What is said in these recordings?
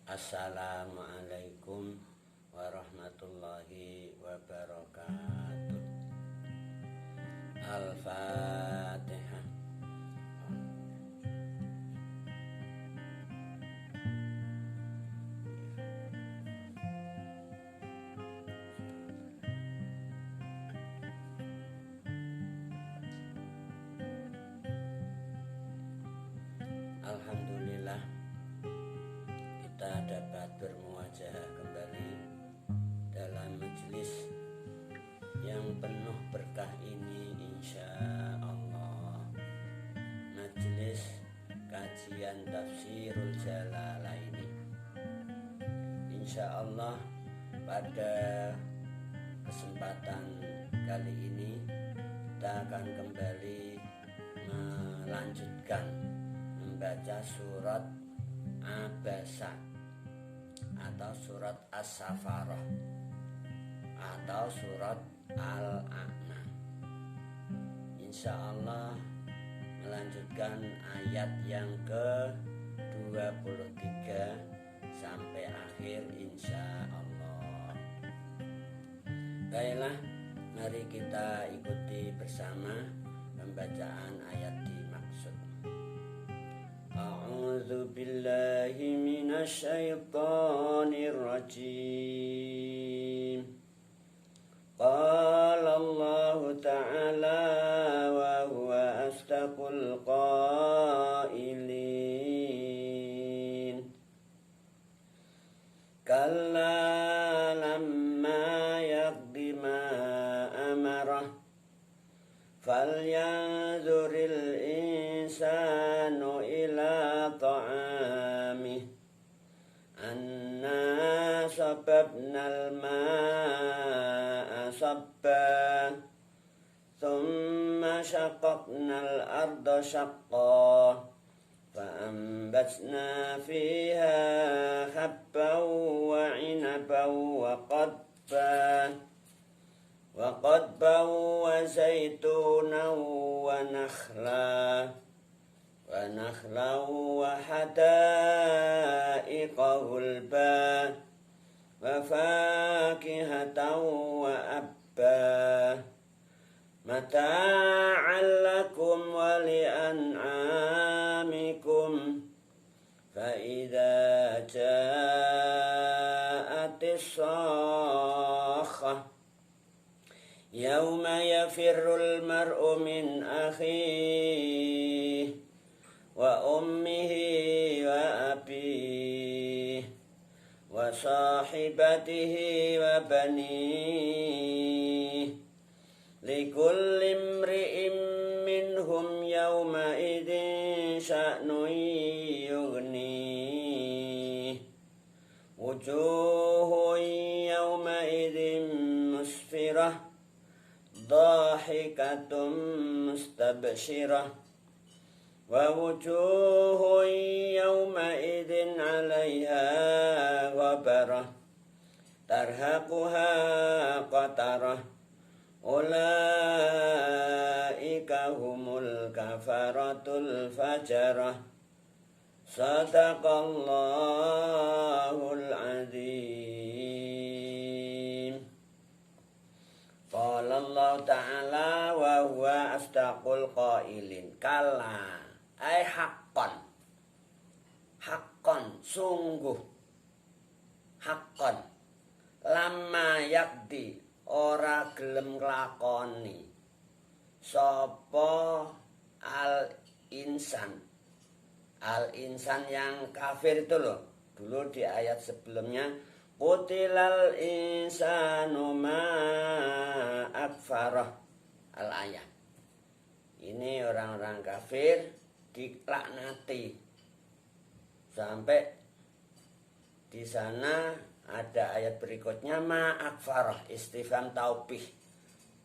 Assalamualaikum warahmatullahi wabarakatuh. Al-Fatihah. Alhamdulillah, kita dapat bermuajah kembali dalam majelis yang penuh berkah ini, insya Allah. Majelis kajian tafsirul jalalaini. Insya Allah pada kesempatan kali ini kita akan kembali melanjutkan membaca surat Abasa atau surat As-Safarah atau surat Al-A'ma. Insya Allah melanjutkan ayat yang ke-23 sampai akhir insya Allah. Baiklah, mari kita ikuti bersama pembacaan ayat dimaksud. A'udzu billahi minasyaitonir rajim. Qala Allah Ta'ala wa huwa asdaqul qailin. Kalla lamma yaqdi ma amarah falyanzuril insanu ila ta'amih anna sababnal ma'a sabba thumma shaqaqnal arda shaqqa fa'ambatna fiha habban wa 'inaban wa qadban wa zaytunan wa nakhlan wa hadaiqa gulba wa fakihatan wa abba mata'an lakum wa li'an'amikum fa idza ja'atis sakhah yauma yafirrul mar'u min akhihi wa ummihi wa abihi wa sahibatihi wa banihi likulli imri'in minhum yauma idzin sya'nun yughnihi wujuhun yauma idzin musfirah dhahikatum mustabshirah wa wujuhun yawma idin 'alaiha ghabarah tarhaquha qatarah ulaika humul kafaratul fajarah. Sadaqallahul azim. Qala Allah Ta'ala wa huwa asdaqul qailin. Kala ay haqqan sungguh haqqan lama yakdi ora gelem nglakoni sapa al insan yang kafir itu loh. Dulu di ayat sebelumnya Qutilal insanu ma akfarah al ayat. Ini orang-orang kafir dilaknati. Sampai di sana ada ayat berikutnya ma akfarah istifham taubih.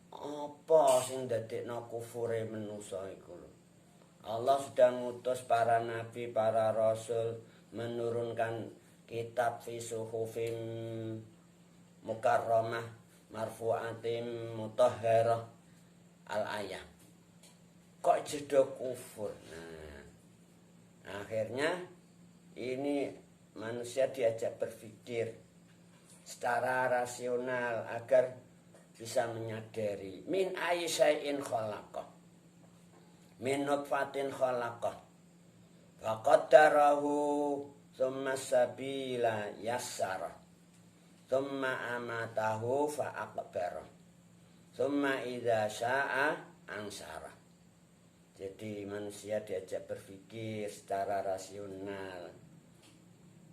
Apa sing ndadekno kufure manusa iku lho. Allah sudah ngutus para nabi, para rasul, menurunkan kitab fi suhufim mukarramah marfu'atim mutahharah al ayat. Kok jeda kufur? Nah, akhirnya ini manusia diajak berpikir secara rasional agar bisa menyadari min ayyi syai'in khalaqah, min nutfatin khalaqah faqaddarahu tsumma sabila yassara tsumma amatahu fa'aqbara tsumma idza syaa ansara. Jadi manusia diajak berpikir secara rasional.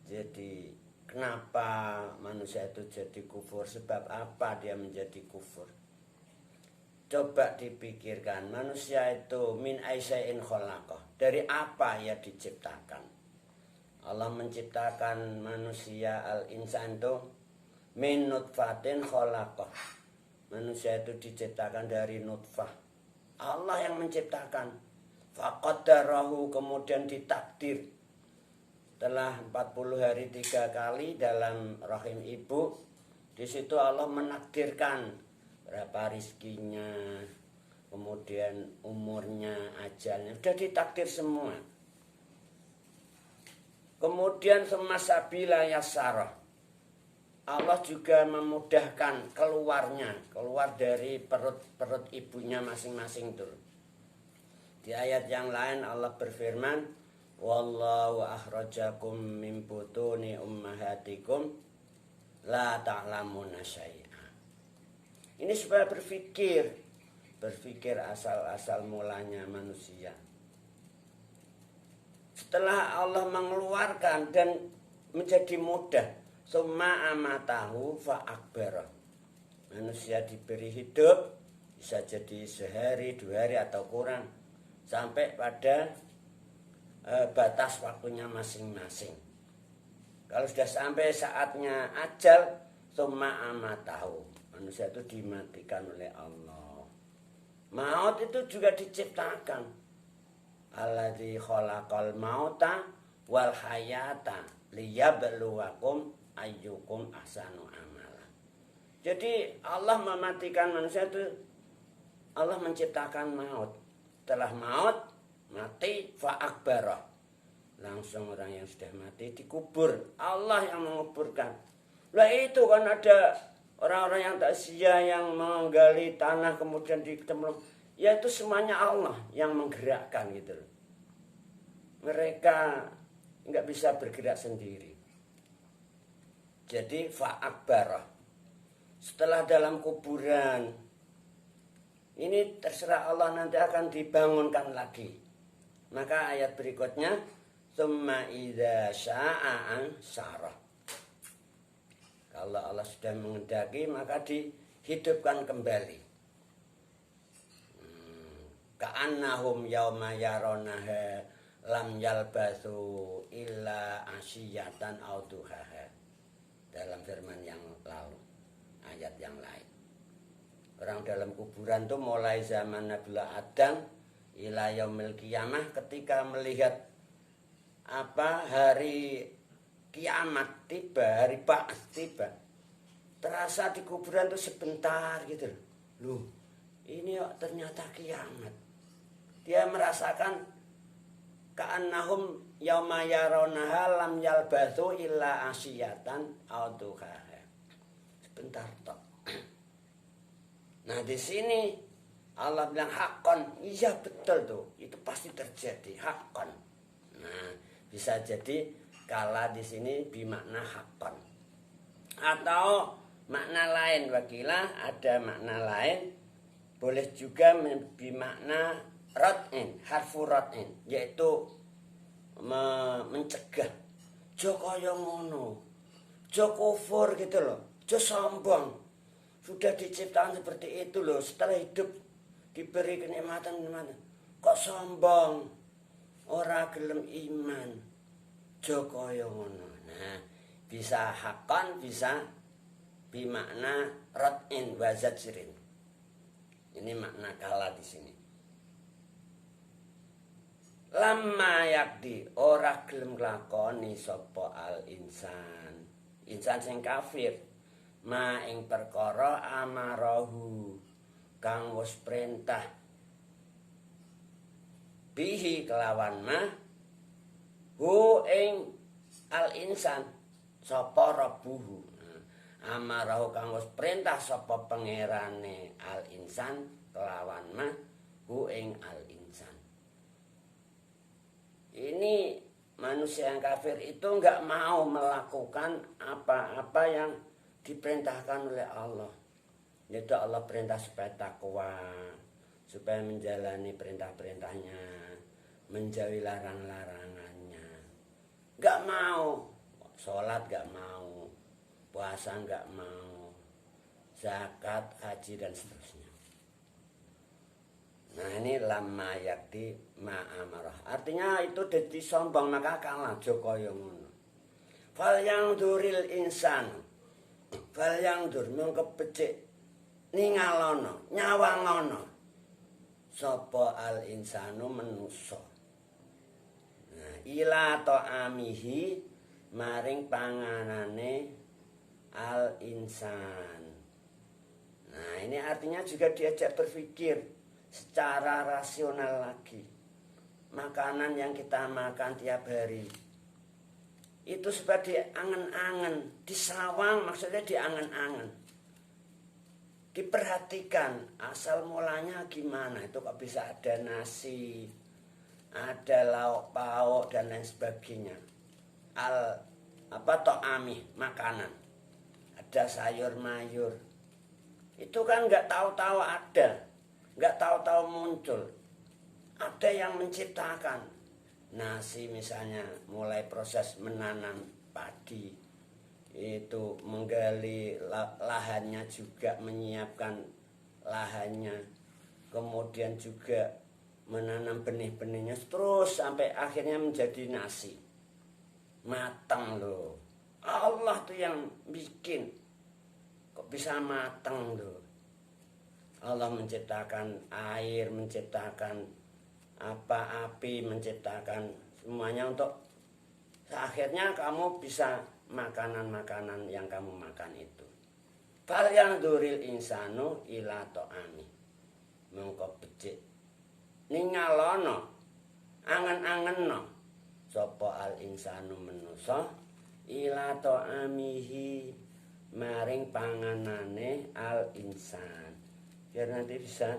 Jadi kenapa manusia itu jadi kufur? Sebab apa dia menjadi kufur? Coba dipikirkan, manusia itu min aisya'in khalaqah. Dari apa ia diciptakan? Allah menciptakan manusia al-insan itu min nutfatin khalaqah. Manusia itu diciptakan dari nutfah. Allah yang menciptakan. Faqaddarahu, kemudian ditakdir. Setelah 40 hari 3 kali dalam rahim ibu, di situ Allah menakdirkan berapa rizkinya, kemudian umurnya, ajalnya, sudah ditakdir semua. Kemudian semasabila yasarah, Allah juga memudahkan keluar dari perut ibunya masing-masing tuh. Di ayat yang lain Allah berfirman, wallahu akhrajakum min butuni ummahatikum la ta'lamuna syai'a. Ini supaya berpikir asal-asal mulanya manusia. Setelah Allah mengeluarkan dan menjadi mudah, summa amatahu fa'akbara. Manusia diberi hidup, bisa jadi sehari, 2 hari atau kurang, sampai pada batas waktunya masing-masing. Kalau sudah sampai saatnya ajal, summa amatahu, manusia itu dimatikan oleh Allah. Maut itu juga diciptakan. Alladzi khalaqal mauta wal hayata liyabluwakum ayyukum ahsanu amala. Jadi Allah mematikan manusia itu, Allah menciptakan maut. Setelah maut, mati fa'akbara. Langsung orang yang sudah mati dikubur. Allah yang menguburkan. Lah itu kan ada orang-orang yang tak sia yang menggali tanah kemudian ditemu. Ya itu semuanya Allah yang menggerakkan gitu. Mereka nggak bisa bergerak sendiri. Jadi fa'akbarah. Setelah dalam kuburan, ini terserah Allah, nanti akan dibangunkan lagi. Maka ayat berikutnya, tsumma idza syaa ansara. Kalau Allah sudah menghendaki, maka dihidupkan kembali. Ka'annahum yauma yaronaha lam yalbathu illa asyiyatan aw duhaha. Dalam firman yang lalu, ayat yang lain. Orang dalam kuburan itu mulai zaman Nabi Adam ila yaumil qiyamah, ketika melihat hari kiamat tiba, hari ba'ats tiba, terasa di kuburan itu sebentar gitu loh. Ini ternyata kiamat. Dia merasakan ka'annahum yauma yarawnaha lam yalbathu illa asyiyatan aw duhaha. Sebentar tok. Nah, di sini Allah bilang haqqan. Iya betul tuh. Itu pasti terjadi, haqqan. Nah, bisa jadi kala di sini bimakna haqqan. Atau makna lain, wakilah ada makna lain. Boleh juga bimakna rad'in, harfu rad'in, yaitu mencegah. Jo kaya ngono, jo kufur gitu loh, jo sombong. Sudah diciptakan seperti itu loh, setelah hidup diberi kenikmatan. Kok sombong, ora gelem iman, jo kaya ngono. Nah, bisa haqqan, bisa bimakna rad'in wa zajrin. Ini makna kala di sini. Lama yakdi ora gelem nglakoni sapa al insan sing kafir ma ing perkara amarahu kang wis perintah bihi kelawan ma hu ing al insan sapa rabbuhu. Amarahu kang wis perintah sapa pangerane al insan kelawan mah hu ing al insan. Ini manusia yang kafir itu enggak mau melakukan apa-apa yang diperintahkan oleh Allah. Yaitu Allah perintah supaya takwa, supaya menjalani perintah-perintahnya, menjauhi larang-larangannya. Enggak mau, sholat enggak mau, puasa enggak mau, zakat, haji dan seterusnya. Nah ini lama yakti ma'amarah. Artinya itu jadi sombong maka kalah Joko yang ngono. Fal yang duril insan, fal yang dur mung kepecik ningalono, nyawangono. Sapa al insanu menusa. Nah ila ta'amihi maring panganane al insan. Nah ini artinya juga diajak berpikir secara rasional lagi. Makanan yang kita makan tiap hari itu supaya diangen-angen, disawang maksudnya diangen-angen. Diperhatikan asal mulanya gimana, itu kok bisa ada nasi, ada lauk pauk dan lain sebagainya. To'ami, makanan. Ada sayur mayur. Itu kan nggak tahu-tahu ada, nggak tahu-tahu muncul. Ada yang menciptakan nasi misalnya, mulai proses menanam padi. Itu menggali lahannya juga, menyiapkan lahannya, kemudian juga menanam benih-benihnya terus sampai akhirnya menjadi nasi matang loh. Allah tuh yang bikin, kok bisa matang loh. Allah menciptakan air, menciptakan api, menciptakan semuanya untuk akhirnya kamu bisa makanan-makanan yang kamu makan itu. Fal yang duril insanu ila ta'ami. Mongko becik ningalono, angen-angenno sapa al insanu manusa ila ta'amihi maring panganane al insan. Biar nanti bisa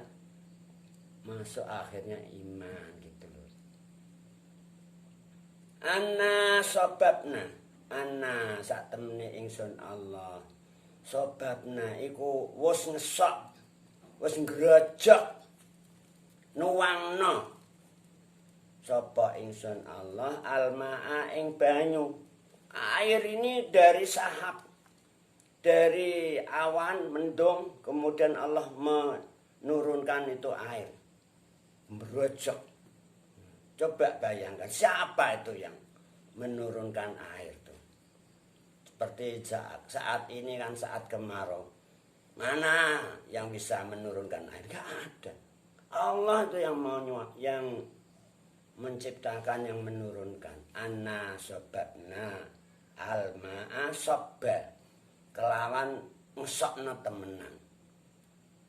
masuk akhirnya iman gitu loh. Anna sababna, ana sak temene ingsun Allah sebabna iku wis ngesok, wis ngrejek nuwangno sapa ingsun Allah almaa ing banyu. Air ini dari sahab, dari awan mendung, kemudian Allah menurunkan itu air merejek. Coba bayangkan siapa itu yang menurunkan air. Seperti saat ini kan saat kemarau. Mana yang bisa menurunkan air? Gak ada. Allah itu yang menciptakan, yang menurunkan. Anna sobabna alma'a sobba. Kelawan ngesokna temenan.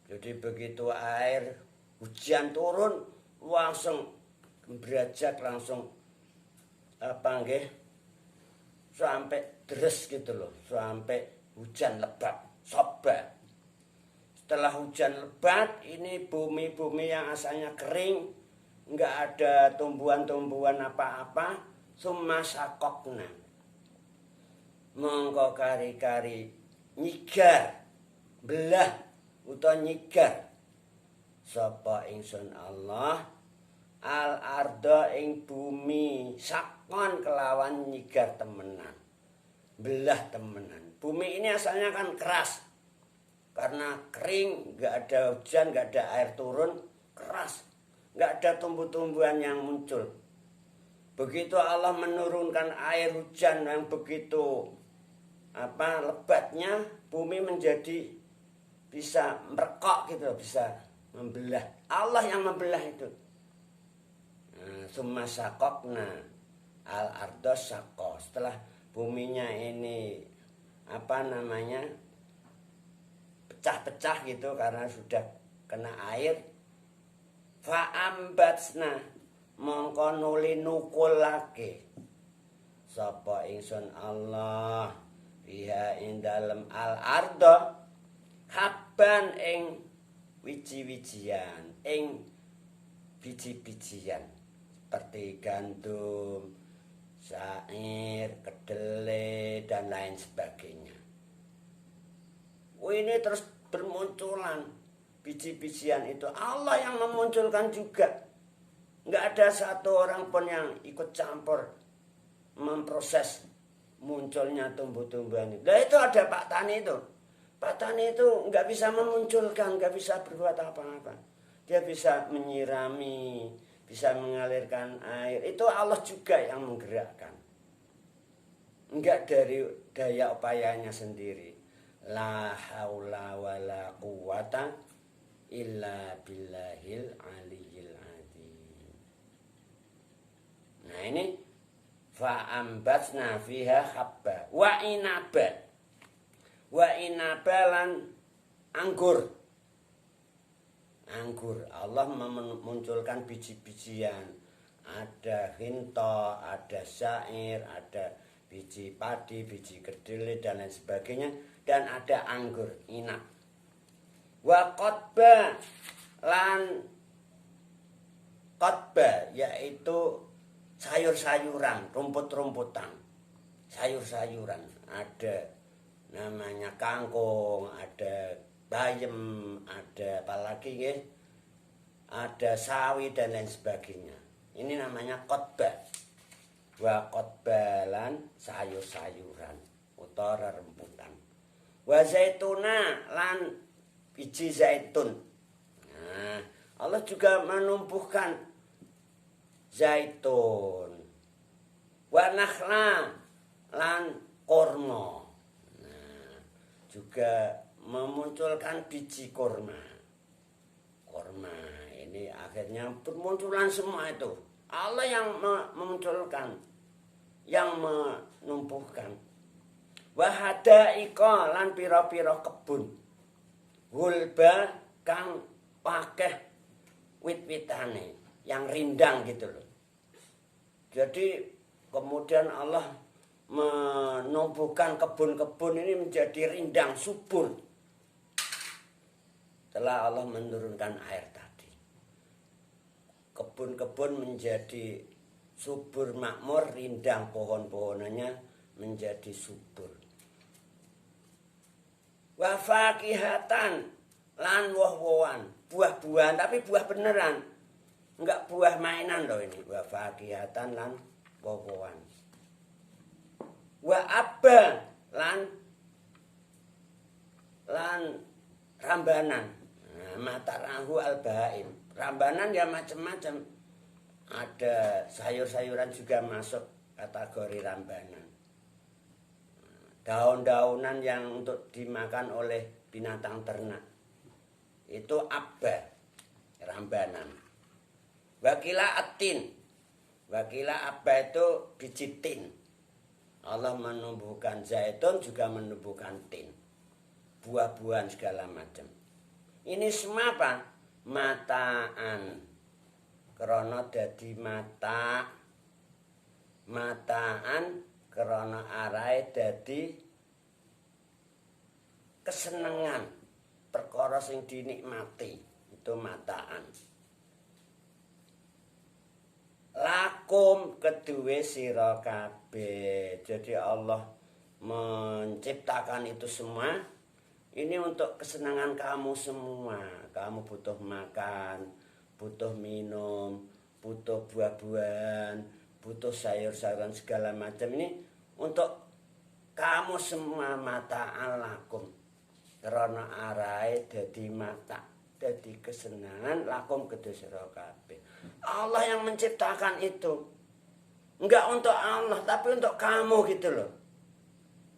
Jadi begitu air hujan turun langsung berajak, langsung sampai deres gitu loh, sampai hujan lebat, sobat. Setelah hujan lebat, ini bumi-bumi yang asalnya kering, nggak ada tumbuhan-tumbuhan apa-apa, summa sakokna. Mongko kari-kari nyigar, belah utawa nyigar. Sapa ingsun Allah al arda ing bumi sakon kelawan nyigar temenan. Belah temenan. Bumi ini asalnya kan keras. Karena kering, nggak ada hujan, nggak ada air turun, keras. Nggak ada tumbuh-tumbuhan yang muncul. Begitu Allah menurunkan air hujan yang begitu lebatnya, bumi menjadi bisa merekok gitu, bisa membelah. Allah yang membelah itu. Summa sakokna al ardo sako. Setelah buminya ini pecah-pecah gitu karena sudah kena air, fa'ambatsna mongko nuli nukulake sapa ingsun Allah fiha ing dalem al ardo habban ing wiji-wijian ing biji-bijian seperti gandum, syair, kedelai dan lain sebagainya. Ini terus bermunculan biji-bijian itu. Allah yang memunculkan juga. Nggak ada satu orang pun yang ikut campur memproses munculnya tumbuh-tumbuhan itu. Nah itu ada Pak Tani itu. Pak Tani itu nggak bisa memunculkan, nggak bisa berbuat apa-apa. Dia bisa menyirami, bisa mengalirkan air. Itu Allah juga yang menggerakkan. Enggak dari daya upayanya sendiri. La haula wa la quwata illa billahil aliyil azim. Nah ini fa'ambatna fiha habba wa inaba. Wa inabalan anggur. Anggur. Allah memunculkan biji-bijian. Ada hinto, ada syair, ada biji padi, biji kedelai dan lain sebagainya. Dan ada anggur, inab. Wa qotba lan qotba yaitu sayur-sayuran, rumput-rumputan. Sayur-sayuran. Ada namanya kangkung, ada bayam, ada apalagi ya, ada sawi dan lain sebagainya. Ini namanya qotba. Wa qotbalan sayur-sayuran utawa rembutan. Wa zaituna lan biji zaitun. Nah, Allah juga menumbuhkan zaitun. Wa nakhla lan korma. Nah, juga memunculkan biji korma. Korma ini akhirnya bermunculan semua itu. Allah yang memunculkan, yang menumbuhkan. Wahadaika lan pira-pira kebun. Hulba kang pakeh wit-witane, yang rindang gitu loh. Jadi kemudian Allah menumbuhkan kebun-kebun ini menjadi rindang subur. Setelah Allah menurunkan air tadi. Kebun-kebun menjadi subur makmur, rindang pohon-pohonannya menjadi subur. Wa fakihatan lan woh-wohan, buah-buahan tapi buah beneran. Enggak buah mainan loh ini. Wa fakihatan lan woh-wohan. Wa abba lan rambanan. Nah, matarahu al-baim. Rambanan ya macam-macam. Ada sayur-sayuran juga masuk kategori rambanan. Daun-daunan yang untuk dimakan oleh binatang ternak. Itu abba, rambanan. Wakila atin. Wakila abba itu biji tin. Allah menumbuhkan zaitun juga menumbuhkan tin. Buah-buahan segala macam. Ini semua apa? Mataan. Krana dadi mata. Mataan krana arahe dadi kesenengan. Perkara sing dinikmati. Itu mataan. Lakum kedue sira kabeh. Jadi Allah menciptakan itu semua. Ini untuk kesenangan kamu semua. Kamu butuh makan, butuh minum, butuh buah-buahan, butuh sayur-sayuran segala macam. Ini untuk kamu semua mata alakum. Karena arai dadi mata, dadi kesenangan lakum kedue sira kabeh. Allah yang menciptakan itu. Enggak untuk Allah, tapi untuk kamu gitu loh.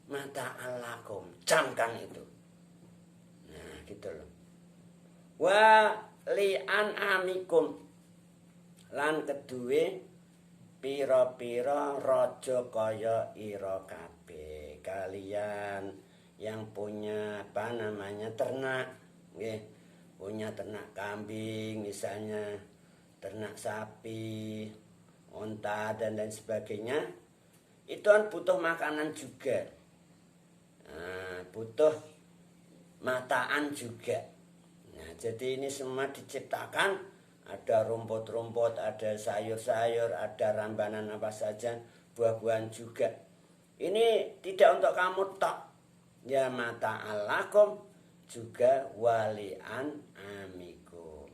Mata alakum, camkan itu. Gitu loh. Wa li'an amikum lan kedue pira-pira raja kaya ira kabeh kalian yang punya apa namanya ternak nggih, punya ternak kambing misalnya, ternak sapi, unta dan lain sebagainya. itu kan butuh makanan juga. Nah, butuh mataan juga. Nah, jadi ini semua diciptakan, ada rumput-rumput, ada sayur-sayur, ada rambanan apa saja, buah-buahan juga. Ini tidak untuk kamu tok. Ya mata alakum, juga walian amikum.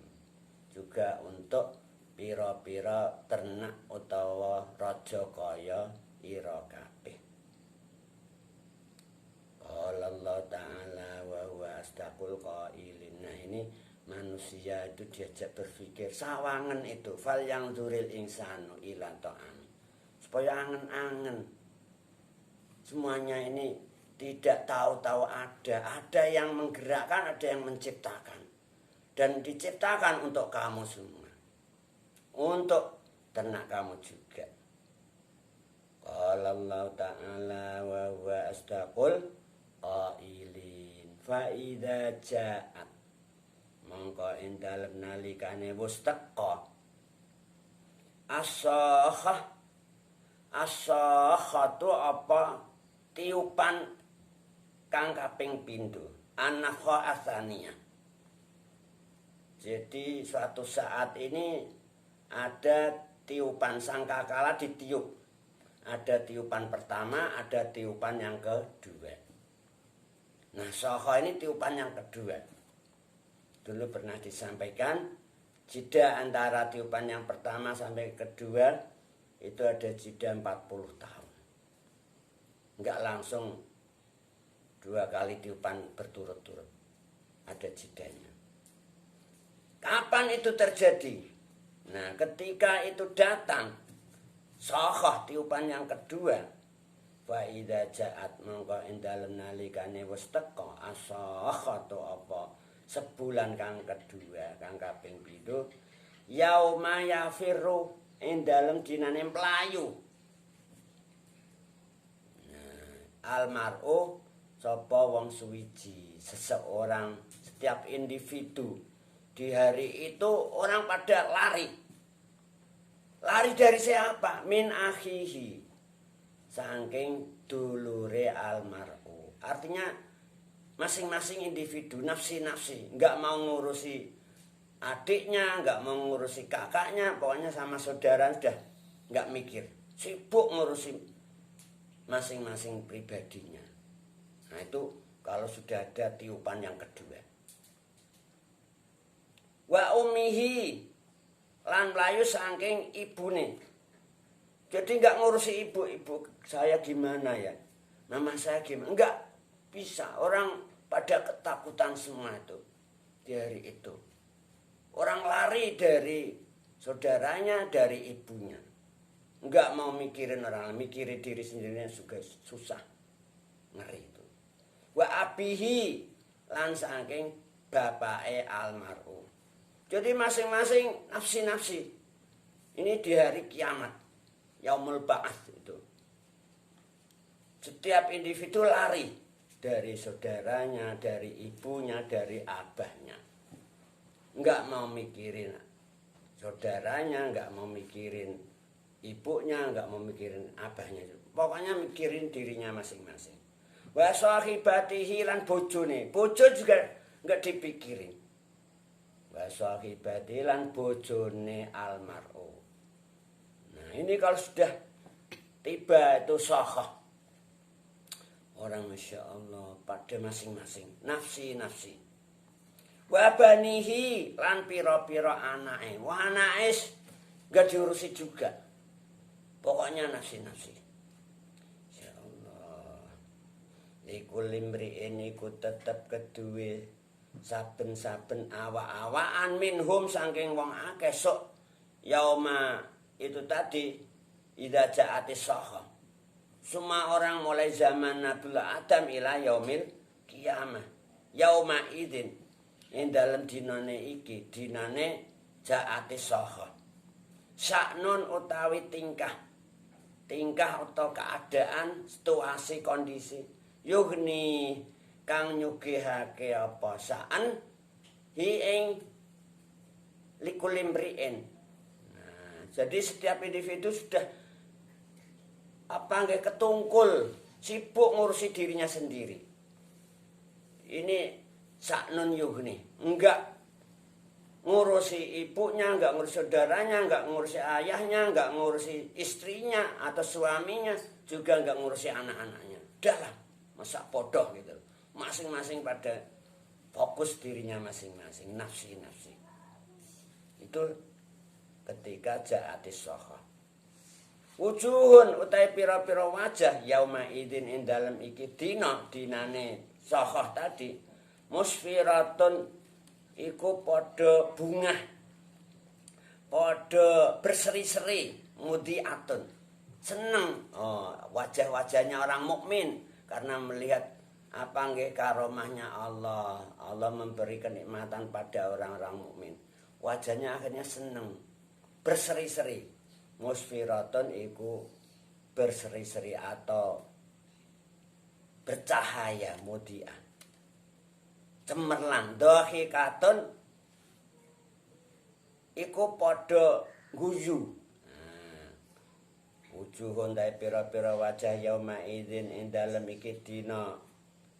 Juga untuk pira-pira ternak utawa raja kaya ira kabeh. Qala Allah Ta'ala wa huwa asdaqul qailin. Nah, ini manusia itu diajak berpikir sawangan itu fal yang duril insanu ila ta'am. Supaya angen-angen. Semuanya ini tidak tahu-tahu ada yang menggerakkan, ada yang menciptakan. Dan diciptakan untuk kamu semua. Untuk ternak kamu juga. Qala Allah Ta'ala wa huwa asdaqul qailin fa idza ja'at mongko ing dalem nalikane wis teka as-sakhatu apa tiupan kang kaping pindho anakha asaniya. Jadi suatu saat ini ada tiupan sangkakala ditiup. Ada tiupan pertama, ada tiupan yang kedua. Nah, sokho ini tiupan yang kedua. Dulu pernah disampaikan, jeda antara tiupan yang pertama sampai kedua itu ada jeda 40 tahun. Enggak langsung 2 kali tiupan berturut-turut. Ada jedanya. Kapan itu terjadi? Nah, ketika itu datang, sokho tiupan yang kedua, fa idza ja'at mongko ing dalem nalikane wis teka as-sakhatu apa sebulan kang kedua kang kaping pindho yauma yafirru ing dalem dinane mlayu. Nah, almar'u sapa wong suwiji, seseorang, setiap individu di hari itu orang pada lari. Lari dari siapa? Min akhihi. Saking dulure almar'u. Artinya masing-masing individu nafsi-nafsi. Enggak mau ngurusi adiknya, enggak mau ngurusi kakaknya. Pokoknya sama saudara sudah enggak mikir. Sibuk ngurusi masing-masing pribadinya. Nah, itu kalau sudah ada tiupan yang kedua. Wa ummihi lan mlayu saking ibune. Jadi enggak ngurusi ibu saya gimana ya, mama saya gimana, enggak bisa. Orang pada ketakutan semua itu di hari itu. Orang lari dari saudaranya, dari ibunya. Enggak mau mikirin orang, mikirin diri sendirinya juga susah. Ngeri itu. Wa abihi lan saking bapake almarhum. Jadi masing-masing nafsi-nafsi. Ini di hari kiamat. Yaumul Ba'ats itu. Setiap individu lari. Dari saudaranya, dari ibunya, dari abahnya. Enggak mau mikirin saudaranya, enggak mau mikirin ibunya, enggak mau mikirin abahnya. Pokoknya mikirin dirinya masing-masing. Wa sahibatihi lan bojone. Bojo juga enggak dipikirin. Wa sahibati lan bojone almar'u. Nah, ini kalau sudah tiba itu sahah. Orang Masya Allah pada masing-masing nafsi-nafsi. Wa banihi lan pira-pira anake. Wah, anake enggak diurusi juga. Pokoknya nafsi-nafsi. Ya Allah. Iku limri'in iku tetep keduwe saben-saben awak-awakan minhum saking wong akeh sok yauma itu tadi idza ja'atis sahah. Semua orang mulai zaman Nabi Adam ila yaumil kiamah. Yauma idzin ing dalem dinane iki dinane ja'atis sahah. Saknun utawi tingkah atau keadaan, situasi, kondisi yughni kang nyugihake apa saan hi ing likulimriin. Nah, jadi setiap individu sudah ketungkul, sibuk ngurusi dirinya sendiri. Ini saknun yugni, enggak ngurusi ibunya, enggak ngurusi saudaranya, enggak ngurusi ayahnya, enggak ngurusi istrinya atau suaminya, juga enggak ngurusi anak-anaknya. Dalam masa bodoh gitu. Masing-masing pada fokus dirinya masing-masing, nafsi-nafsi. Itu ketika ja'atis sokhah. Wujuhun utai pira-pira wajah yauma idin ing dalem iki dina dinane sokhah tadi musfiratun iku padha bungah, padha berseri-seri, mudiatun, seneng. Wajah-wajahnya orang mukmin karena melihat karomahnya Allah. Allah memberi kenikmatan pada orang-orang mukmin. Wajahnya akhirnya seneng, berseri-seri. Musfiratun iku berseri-seri atau bercahaya, mudian, cemerlang. Dhahikatun iku padha guyu. Wujuhun ta pira-pira wajah yauma idzin ing dalem iki dina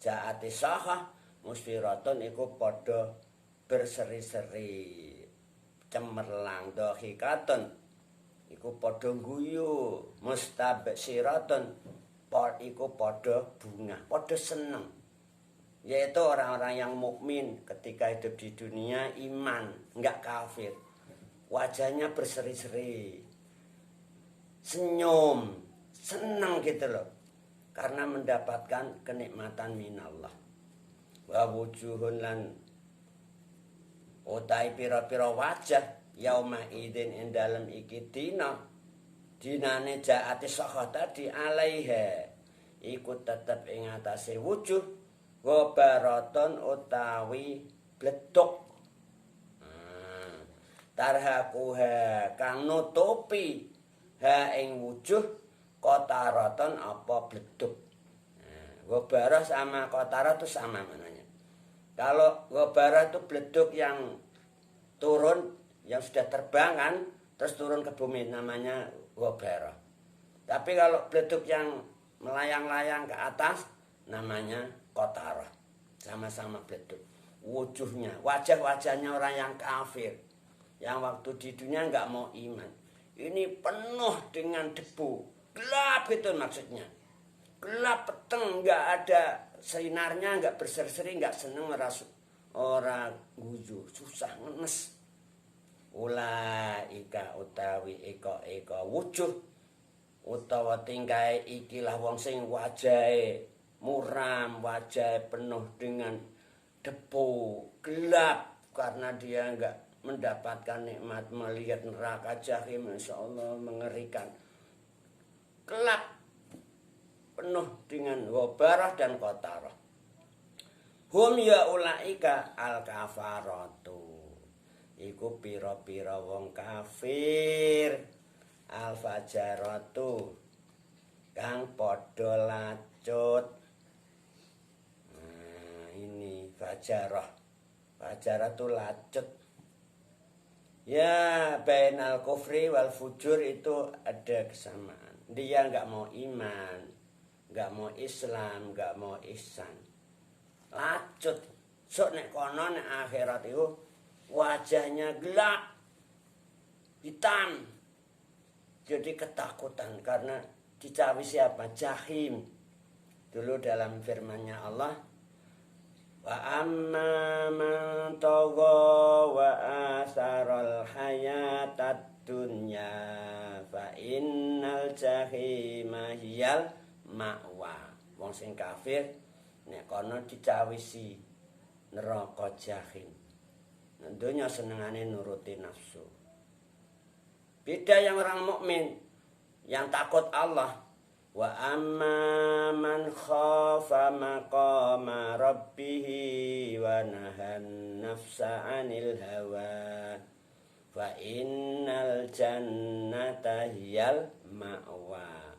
ja'ati sahah musfiratun iku padha berseri-seri, cemerlang. Dhahikatun iku padha guyu, mustabsyiratun iku padha bunga, padha seneng. Yaitu orang-orang yang mukmin ketika hidup di dunia, iman, enggak kafir. Wajahnya berseri-seri, senyum, senang gitu loh. Karena mendapatkan kenikmatan minallah. Wa wujuhun lan utai pira-pira wajah yauma idzin ing dalem iki dinane ja'ati sokhah tadi alaiha iku tetep ing atase wujuh ghabaraton utawi bledok. Tarhaquha kang nutupi ha ing wujuh qataraton apa bledok. Ghabarah sama qatarah itu sama mananya. Kalau ghabarah itu bledok yang turun, yang sudah terbang kan, terus turun ke bumi, namanya ghabarah. Tapi kalau bledok yang melayang-layang ke atas, namanya qatarah. Sama-sama bledok. Wujuhnya, wajah-wajahnya orang yang kafir, yang waktu di dunia nggak mau iman. Ini penuh dengan debu, gelap itu maksudnya. Gelap peteng, nggak ada sinarnya, nggak berseri-seri, nggak seneng merasuk. Orang guyu, susah ngenes. Ulaika utawi eka wujuh utawa tingkai ikilah wong sing wajahe muram, wajahe penuh dengan debu, gelap karena dia enggak mendapatkan nikmat melihat neraka jahim. Masya Allah, mengerikan. Gelap penuh dengan ghabarah dan qatarah. Hum ya ulaika al kafaratu iku pira-pira wong kafir, al fajaratu kang padha lacut. Ini fajarah. Fajarah itu lacut. Ya, bainal kufri wal fujur itu ada kesamaan. Dia nggak mau iman, nggak mau Islam, nggak mau ihsan. Lacut. Sok nek kono nek akhirat itu wajahnya gelap, hitam. Jadi ketakutan karena dicawi siapa? Jahim. Dulu dalam firman-Nya Allah, wa amma man tagha wa asaral hayatad dunya fa innal jahima hiyal ma'wa. Wong sing kafir nek kono dicawisi neraka jahim. Dunia senengane nuruti nafsu. Beda yang orang mukmin yang takut Allah. Wa amma man khafa maqama rabbih wa nahan nafsa 'anil hawa fa innal jannata hiyal ma'wa.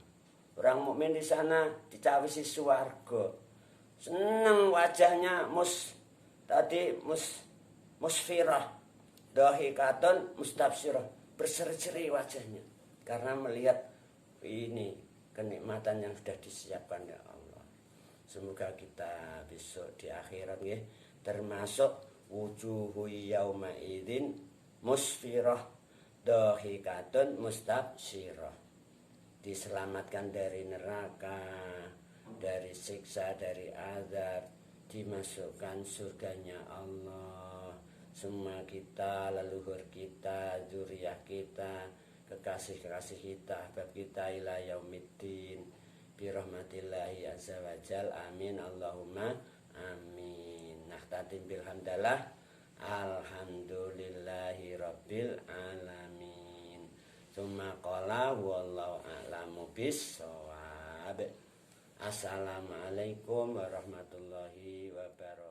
Orang mukmin di sana dicawisi swarga. Seneng wajahnya musfirah, dhahikatun mustabsirah, berseri-seri wajahnya karena melihat ini kenikmatan yang sudah disiapkan ya Allah. Semoga kita besok di akhirat ya, termasuk wujuhu yauma idzin musfirah dhahikatun mustabsyirah, diselamatkan dari neraka, dari siksa, dari azab, dimasukkan surganya Allah. Semua kita, leluhur kita, zuriyah kita, kekasih-kekasih kita, ahbab kita ila yaumiddin birahmatillahi azza wa jal. Amin Allahumma amin. Nahtatim bilhamdalah, alhamdulillahi rabbil alamin. Summa qala wallahu a'lamu bis-shawab. Assalamualaikum warahmatullahi wabarakatuh.